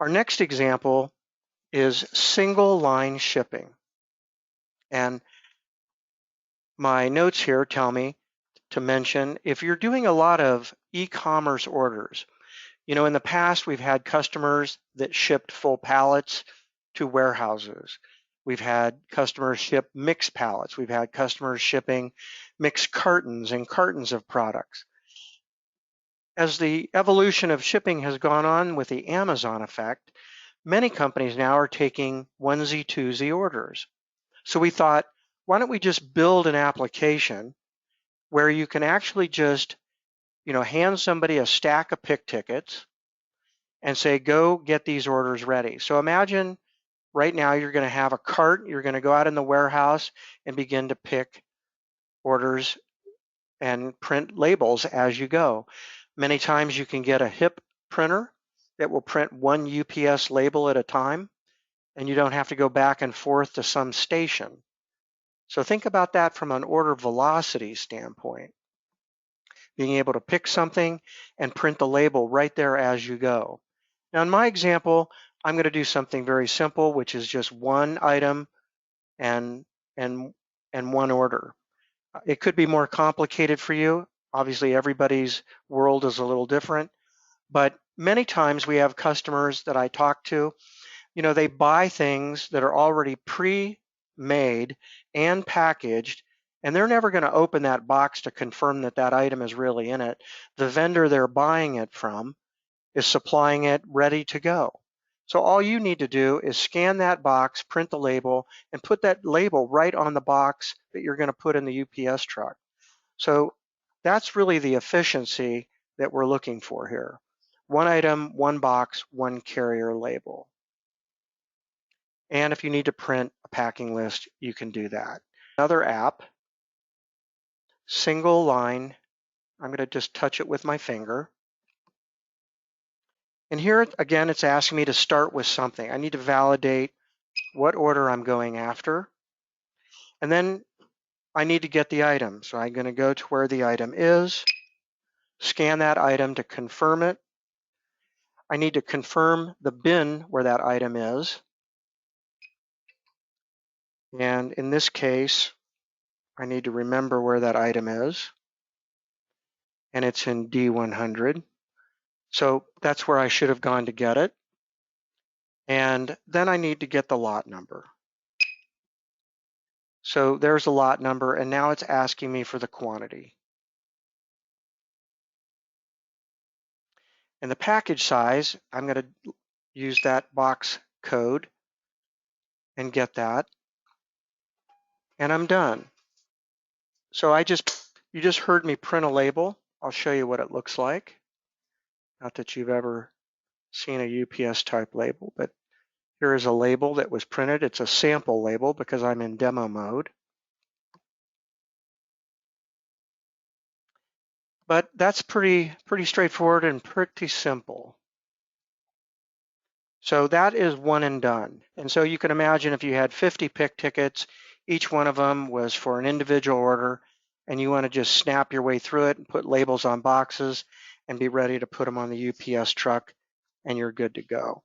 Our next example is single line shipping. And my notes here tell me to mention if you're doing a lot of e-commerce orders. In the past, we've had customers that shipped full pallets to warehouses. We've had customers ship mixed pallets. We've had customers shipping mixed cartons and cartons of products. As the evolution of shipping has gone on with the Amazon effect, many companies now are taking onesie, twosie orders. So we thought, why don't we just build an application where you can actually just, hand somebody a stack of pick tickets and say, go get these orders ready. So imagine right now you're going to have a cart, you're going to go out in the warehouse and begin to pick orders and print labels as you go. Many times you can get a HIP printer that will print one UPS label at a time, and you don't have to go back and forth to some station. So think about that from an order velocity standpoint. Being able to pick something and print the label right there as you go. Now in my example, I'm going to do something very simple, which is just one item and one order. It could be more complicated for you. Obviously, everybody's world is a little different, but many times we have customers that I talk to, they buy things that are already pre-made and packaged, and they're never going to open that box to confirm that that item is really in it. The vendor they're buying it from is supplying it ready to go. So all you need to do is scan that box, print the label, and put that label right on the box that you're going to put in the UPS truck. So that's really the efficiency that we're looking for here. One item, one box, one carrier label. And if you need to print a packing list, you can do that. Another app, single line. I'm going to just touch it with my finger. And here, again, it's asking me to start with something. I need to validate what order I'm going after. And then I need to get the item. So I'm going to go to where the item is, scan that item to confirm it. I need to confirm the bin where that item is. And in this case, I need to remember where that item is. And it's in D100. So that's where I should have gone to get it. And then I need to get the lot number. So there's a lot number, and now it's asking me for the quantity. And the package size, I'm going to use that box code and get that. And I'm done. So you just heard me print a label. I'll show you what it looks like. Not that you've ever seen a UPS type label, but here is a label that was printed. It's a sample label because I'm in demo mode. But that's pretty straightforward and pretty simple. So that is one and done. And so you can imagine if you had 50 pick tickets, each one of them was for an individual order, and you want to just snap your way through it and put labels on boxes and be ready to put them on the UPS truck, and you're good to go.